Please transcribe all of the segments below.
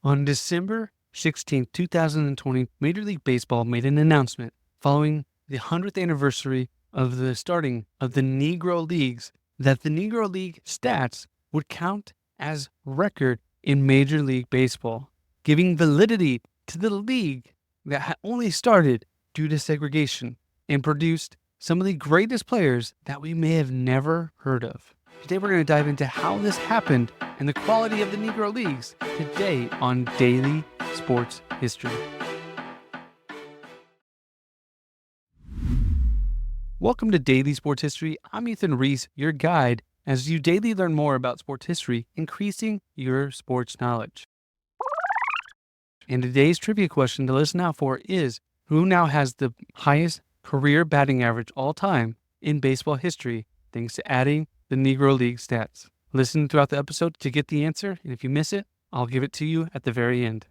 On December 16, 2020, Major League Baseball made an announcement following the 100th anniversary of the starting of the Negro Leagues that the Negro League stats would count as record in Major League Baseball, giving validity to the league that had only started due to segregation and produced some of the greatest players that we may have never heard of. Today we're going to dive into how this happened and the quality of the Negro Leagues today on Daily Sports History. Welcome to Daily Sports History. I'm Ethan Reese, your guide, as you daily learn more about sports history, increasing your sports knowledge. And today's trivia question to listen out for is, who now has the highest career batting average all time in baseball history, thanks to adding the Negro League stats? Listen throughout the episode to get the answer, and if you miss it, I'll give it to you at the very end.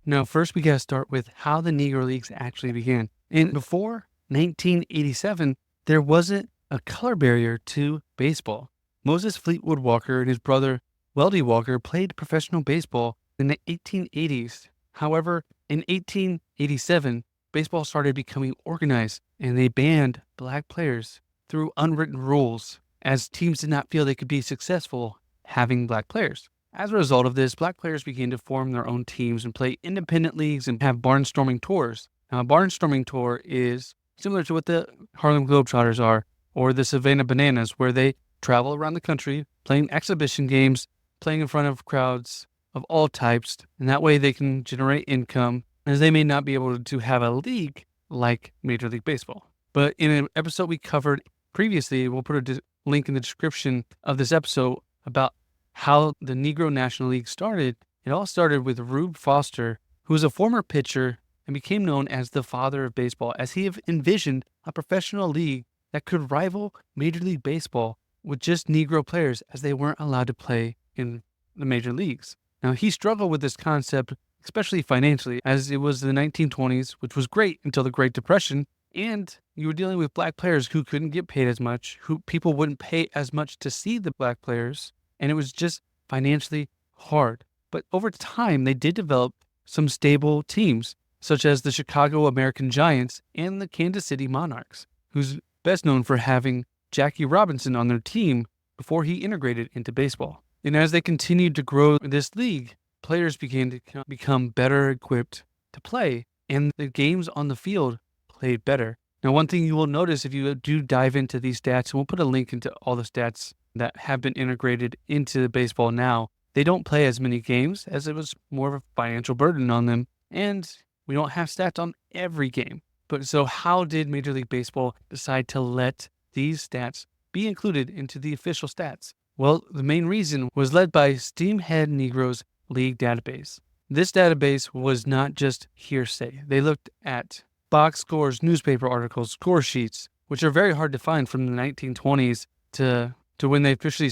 Now, first we got to start with how the Negro Leagues actually began. And before 1987, there wasn't a color barrier to baseball. Moses Fleetwood Walker and his brother Weldy Walker played professional baseball in the 1880s. However, in 1887, baseball started becoming organized, and they banned black players through unwritten rules, as teams did not feel they could be successful having black players. As a result of this, black players began to form their own teams and play independent leagues and have barnstorming tours. Now, a barnstorming tour is similar to what the Harlem Globetrotters are, or the Savannah Bananas, where they travel around the country playing exhibition games, playing in front of crowds of all types, and that way they can generate income, as they may not be able to have a league like Major League Baseball. But in an episode we covered previously, we'll put a link in the description of this episode about how the Negro National League started. It all started with Rube Foster, who was a former pitcher and became known as the father of baseball, as he envisioned a professional league that could rival Major League Baseball with just Negro players, as they weren't allowed to play in the major leagues. Now, he struggled with this concept, especially financially, as it was the 1920s, which was great until the Great Depression, and you were dealing with black players who couldn't get paid as much, who people wouldn't pay as much to see the black players, and it was just financially hard. But over time, they did develop some stable teams, such as the Chicago American Giants and the Kansas City Monarchs, who's best known for having Jackie Robinson on their team before he integrated into baseball. And as they continued to grow this league, players began to become better equipped to play, and the games on the field played better. Now, one thing you will notice if you do dive into these stats, and we'll put a link into all the stats that have been integrated into baseball now, they don't play as many games, as it was more of a financial burden on them, and we don't have stats on every game. But so how did Major League Baseball decide to let these stats be included into the official stats? Well, the main reason was led by Steamhead Negro's League database. This database was not just hearsay. They looked at box scores, newspaper articles, score sheets, which are very hard to find from the 1920s to when they officially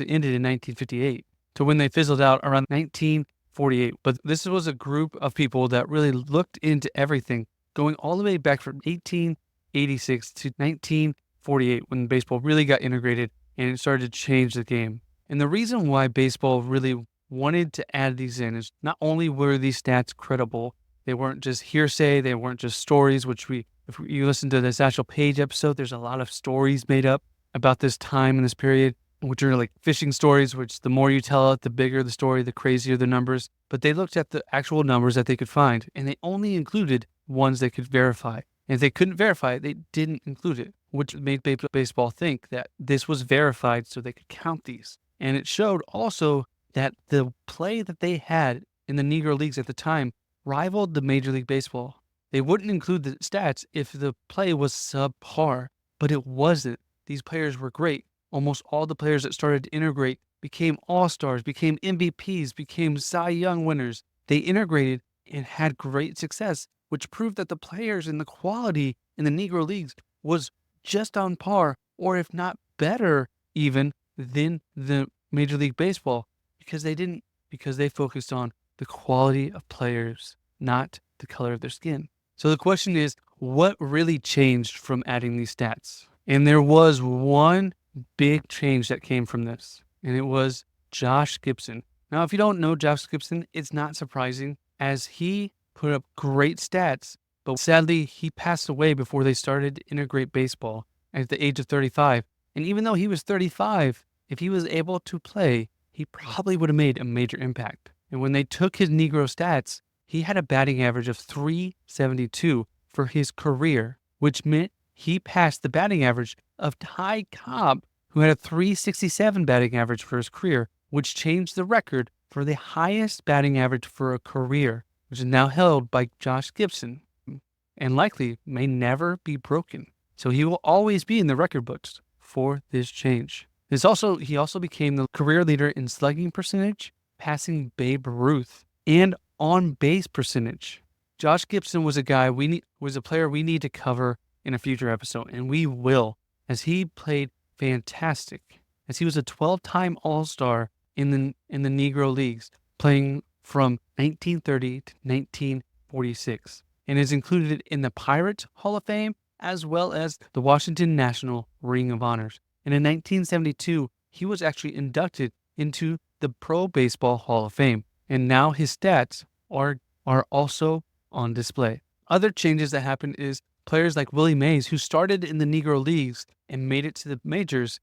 ended in 1958, to when they fizzled out around 1948. But this was a group of people that really looked into everything, going all the way back from 1886 to 1948, when baseball really got integrated and it started to change the game. And the reason why baseball really wanted to add these in is not only were these stats credible, they weren't just hearsay, they weren't just stories, which if you listen to the Satchel Paige episode, there's a lot of stories made up about this time and this period, which are like fishing stories, which the more you tell it, the bigger the story, the crazier the numbers. But they looked at the actual numbers that they could find, and they only included ones they could verify. And if they couldn't verify it, they didn't include it, which made baseball think that this was verified so they could count these. And it showed also that the play that they had in the Negro Leagues at the time rivaled the Major League Baseball. They wouldn't include the stats if the play was subpar, but it wasn't. These players were great. Almost all the players that started to integrate became all-stars, became MVPs, became Cy Young winners. They integrated and had great success, which proved that the players and the quality in the Negro Leagues was just on par, or if not better even, than the Major League Baseball, because they focused on the quality of players, not the color of their skin. So the question is, what really changed from adding these stats? And there was one big change that came from this, and it was Josh Gibson. Now, if you don't know Josh Gibson, it's not surprising as he put up great stats, but sadly, he passed away before they started to integrate baseball at the age of 35. And even though he was 35, if he was able to play, he probably would have made a major impact. And when they took his Negro stats, he had a batting average of 372 for his career, which meant he passed the batting average of Ty Cobb, who had a 367 batting average for his career, which changed the record for the highest batting average for a career, which is now held by Josh Gibson and likely may never be broken. So he will always be in the record books for this change. He also became the career leader in slugging percentage, passing Babe Ruth, and on base percentage. Josh Gibson was a player we need to cover in a future episode, and we will, as he played fantastic, as he was a 12-time All-Star in the Negro Leagues, playing from 1930 to 1946, and is included in the Pirates Hall of Fame as well as the Washington National Ring of Honors. And in 1972, he was actually inducted into the Pro Baseball Hall of Fame, and now his stats are also on display. Other changes that happened is players like Willie Mays, who started in the Negro Leagues and made it to the majors,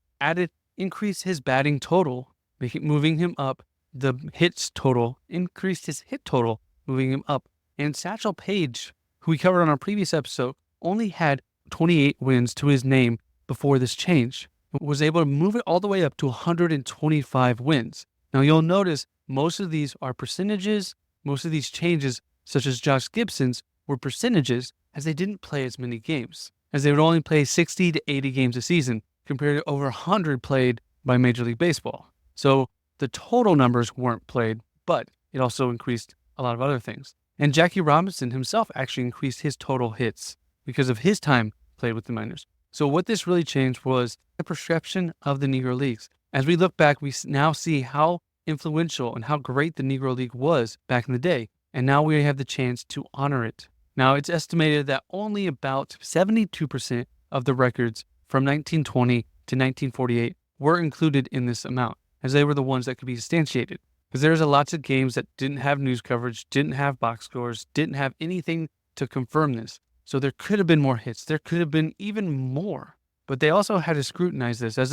increased his batting total, moving him up. The hits total increased his hit total, moving him up. And Satchel Paige, who we covered on our previous episode, only had 28 wins to his name before this change, was able to move it all the way up to 125 wins. Now you'll notice most of these are percentages. Most of these changes, such as Josh Gibson's, were percentages as they didn't play as many games, as they would only play 60 to 80 games a season compared to over 100 played by Major League Baseball. So the total numbers weren't played, but it also increased a lot of other things. And Jackie Robinson himself actually increased his total hits because of his time played with the minors. So what this really changed was the perception of the Negro Leagues. As we look back, we now see how influential and how great the Negro League was back in the day. And now we have the chance to honor it. Now, it's estimated that only about 72% of the records from 1920 to 1948 were included in this amount, as they were the ones that could be substantiated. Because there's lots of games that didn't have news coverage, didn't have box scores, didn't have anything to confirm this. So there could have been more hits. There could have been even more. But they also had to scrutinize this, as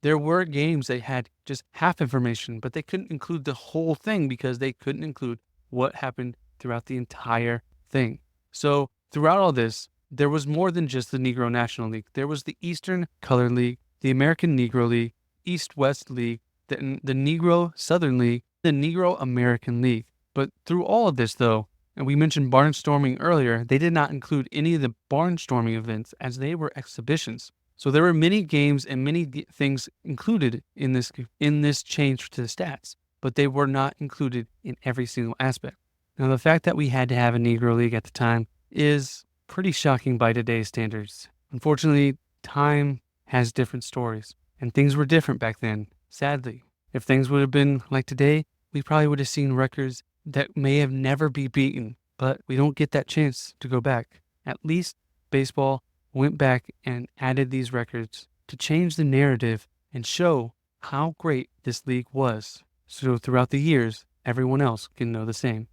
there were games that had just half information, but they couldn't include the whole thing because they couldn't include what happened throughout the entire thing. So throughout all this, there was more than just the Negro National League. There was the Eastern Color League, the American Negro League, East-West League, the Negro Southern League, the Negro American League. But through all of this, though, and we mentioned barnstorming earlier, they did not include any of the barnstorming events as they were exhibitions. So there were many games and many things included in this change to the stats, but they were not included in every single aspect. Now, the fact that we had to have a Negro League at the time is pretty shocking by today's standards. Unfortunately, time has different stories, and things were different back then, sadly. If things would have been like today, we probably would have seen records that may have never be beaten, but we don't get that chance to go back. At least baseball went back and added these records to change the narrative and show how great this league was. So throughout the years, everyone else can know the same.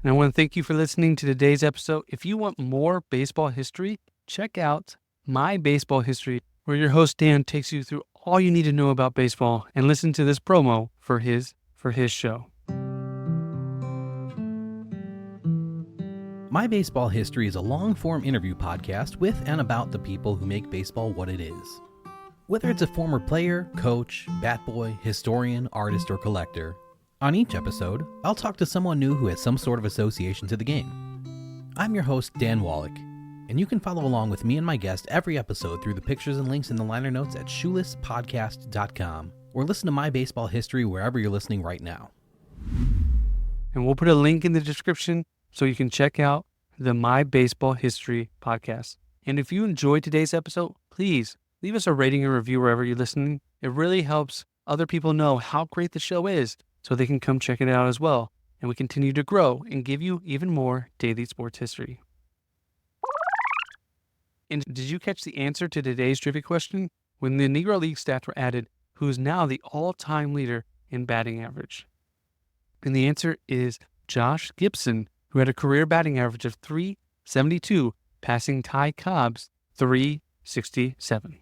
And I want to thank you for listening to today's episode. If you want more baseball history, check out My Baseball History, where your host Dan takes you through all you need to know about baseball, and listen to this promo for his show. My Baseball History is a long-form interview podcast with and about the people who make baseball what it is. Whether it's a former player, coach, bat boy, historian, artist, or collector, on each episode, I'll talk to someone new who has some sort of association to the game. I'm your host, Dan Wallach, and you can follow along with me and my guest every episode through the pictures and links in the liner notes at shoelesspodcast.com, or listen to My Baseball History wherever you're listening right now. And we'll put a link in the description so you can check out the My Baseball History podcast. And if you enjoyed today's episode, please leave us a rating and review wherever you're listening. It really helps other people know how great the show is so they can come check it out as well. And we continue to grow and give you even more daily sports history. And did you catch the answer to today's trivia question? When the Negro League stats were added, who is now the all-time leader in batting average? And the answer is Josh Gibson, who had a career batting average of .372, passing Ty Cobb's .367.